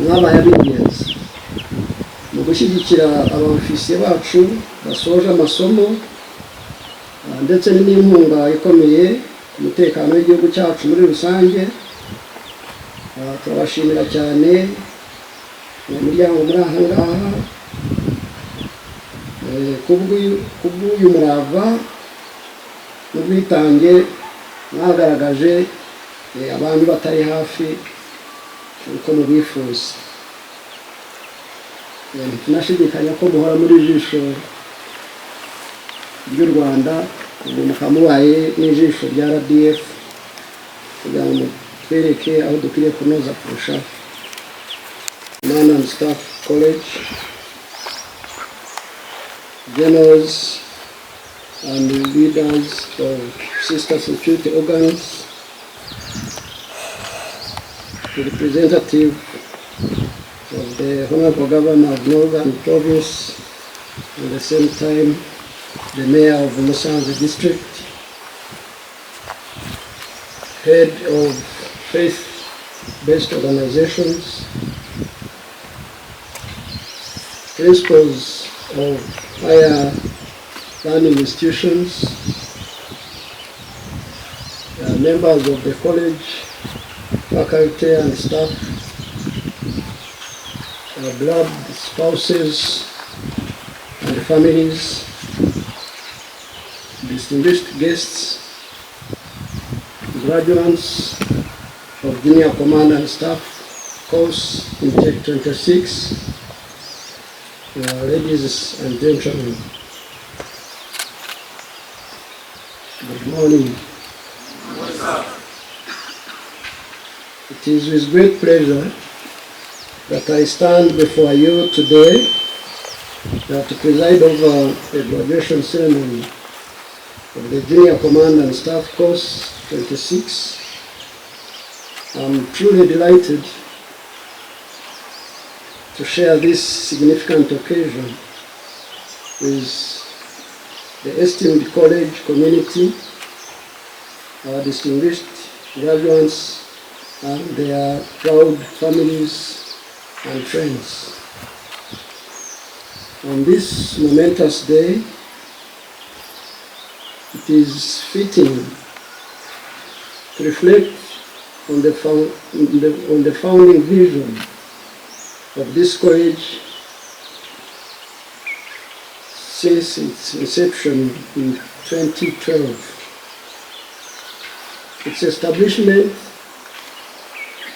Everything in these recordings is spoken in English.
mwabaye ab'ingenzi mu gushyigikira abofisiye bacu basoje amasomo ndetse n'inkunga ikomeye ku mutekano w'igihugu cyacu muri rusange. Turabashimira cyane mu muryango muri aha ngaha kubw'uyu murava n'ubwitange mwagaragaje abantu batari hafi uko mubifuza. Tunashidikanya ko muhora muri ijisho ry'u Rwanda, ubu mukaba mubaye n'ijisho rya RDF kugira ngo twereke aho dukwiriye kunoza kurusha. Man and Staff College, generals and leaders of sister security organs, the representative of the Honorable Governor of Northern Province, at the same time the Mayor of Musanze District, head of faith-based organizations, principals of higher learning institutions, members of the college, faculty and staff, blood spouses and families, distinguished guests, graduates of Junior Command and Staff course in Tech 26, ladies and gentlemen, good morning. What's up? It is with great pleasure that I stand before you today to preside over the graduation ceremony of the Junior Command and Staff course 26. I'm truly delighted to share this significant occasion with the esteemed college community, our distinguished graduates and their proud families and friends. On this momentous day, it is fitting to reflect on the founding vision of this college since its inception in 2012. Its establishment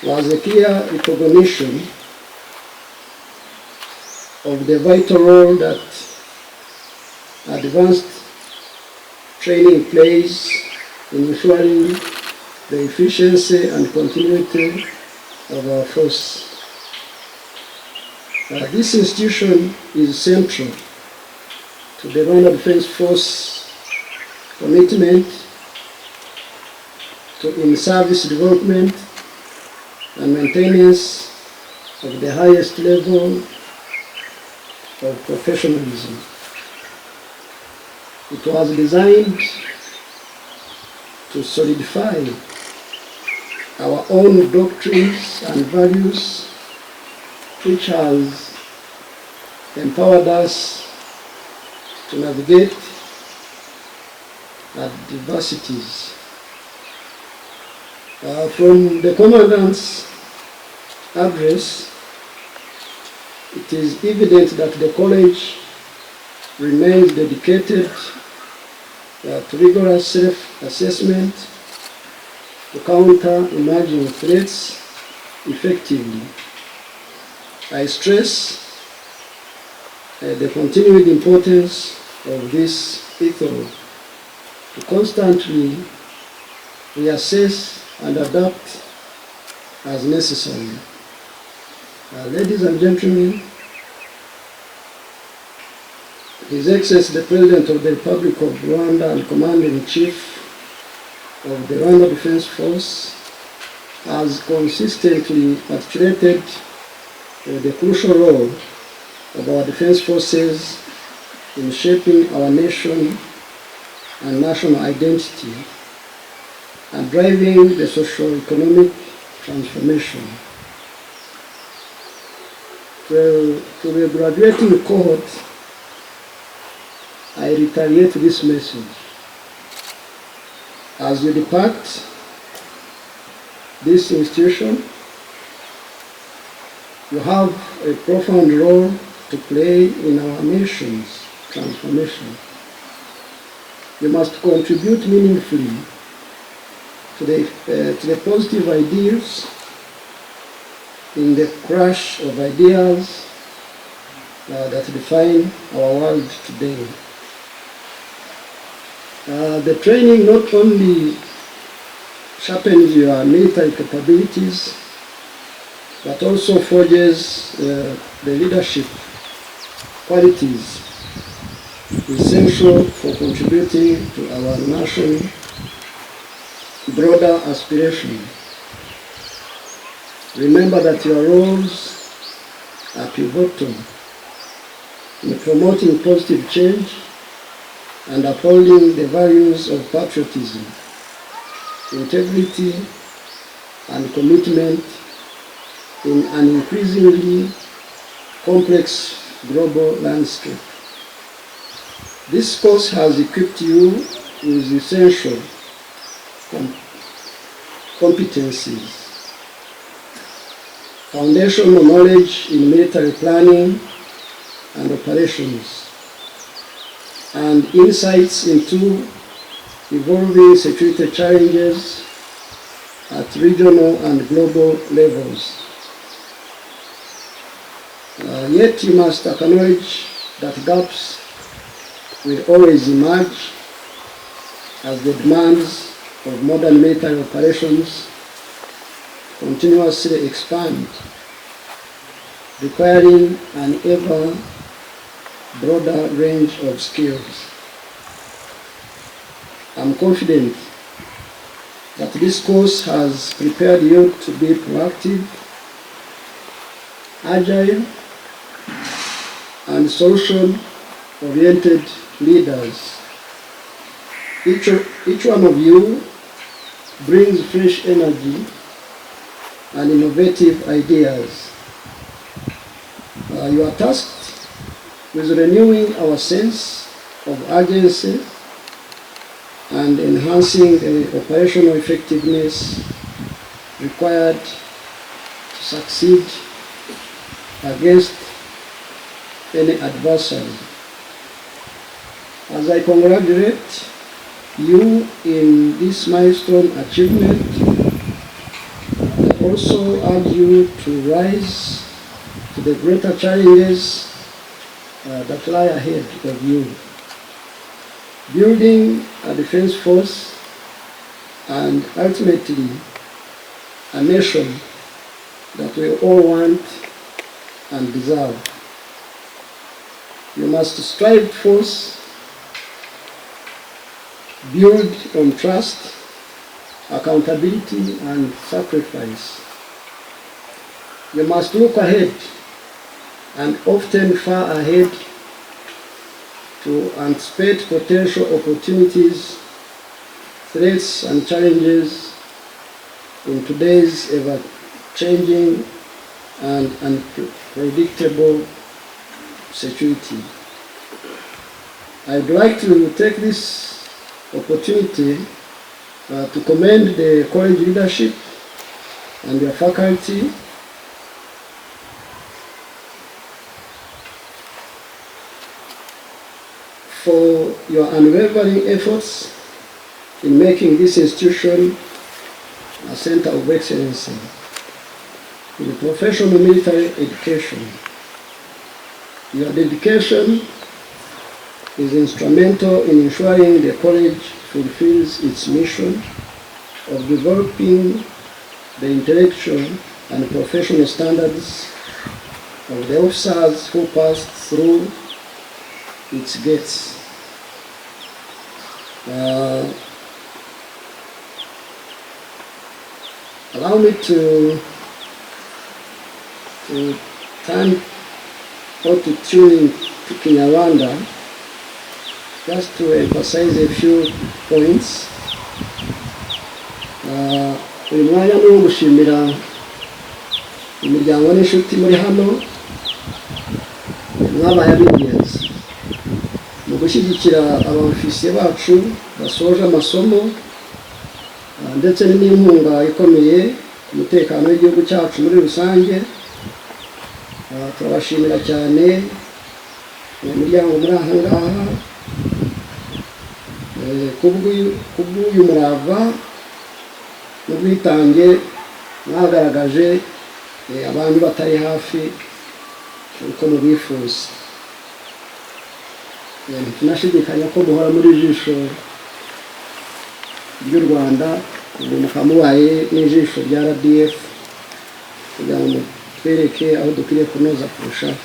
was a clear recognition of the vital role that advanced training plays in ensuring the efficiency and continuity of our force. This institution is central to the Rwanda Defense Force commitment to in-service development and maintenance of the highest level of professionalism. It was designed to solidify our own doctrines and values, which has empowered us to navigate adversities. From the Commandant's address, it is evident that the college remains dedicated to rigorous self-assessment to counter emerging threats effectively. I stress the continued importance of this ethos to constantly reassess and adapt as necessary. Ladies and gentlemen, His Excellency the President of the Republic of Rwanda and Commander-in-Chief of the Rwanda Defense Force has consistently articulated the crucial role of our defense forces in shaping our nation and national identity and driving the socio-economic transformation. Well, to the graduating cohort, I reiterate this message. As you depart this institution, you have a profound role to play in our nation's transformation. You must contribute meaningfully to the positive ideas in the crash of ideas that define our world today. The training not only sharpens your military capabilities, but also forges the leadership qualities essential for contributing to our nation's broader aspiration. Remember that your roles are pivotal in promoting positive change and upholding the values of patriotism, integrity, and commitment in an increasingly complex global landscape. This course has equipped you with essential competencies: foundational knowledge in military planning and operations, and insights into evolving security challenges at regional and global levels. Yet you must acknowledge that gaps will always emerge as the demands of modern military operations continuously expand, requiring an ever broader range of skills. I'm confident that this course has prepared you to be proactive, agile, and solution-oriented leaders. Each one of you brings fresh energy and innovative ideas. You are tasked with renewing our sense of urgency and enhancing the operational effectiveness required to succeed against any adversary. As I congratulate you in this milestone achievement, I also urge you to rise to the greater challenges that lie ahead of you. Building a defense force and ultimately a nation that we all want and deserve. You must strive force, build on trust, accountability, and sacrifice. You must look ahead, and often far ahead, to anticipate potential opportunities, threats, and challenges in today's ever-changing and unpredictable security. I'd like to take this opportunity to commend the college leadership and their faculty for your unwavering efforts in making this institution a center of excellence in professional military education. Your dedication is instrumental in ensuring the college fulfills its mission of developing the intellectual and professional standards of the officers who pass through its gates. Allow me to turn or to tune in to Kinyarwanda just to emphasize a few points. Uyu mwanya ni uwo gushimira imiryango n'inshuti muri hano mwabaye ab'ingenzi mu gushyigikira abofisiye bacu basoje amasomo ndetse n'inkunga ikomeye ku mutekano w'igihugu cyacu muri rusange. Turabashimira cyane imiryango muri aha ngaha kubw'uyu murava n'ubwitange mwagaragaje abantu batari hafi uko mubifuza. Tunashidikanya ko muhora muri ijisho ry'u Rwanda, ubu mukaba mubaye n'ijisho rya RDF kugira ngo twereke aho dukwiriye kunoza kurushaho.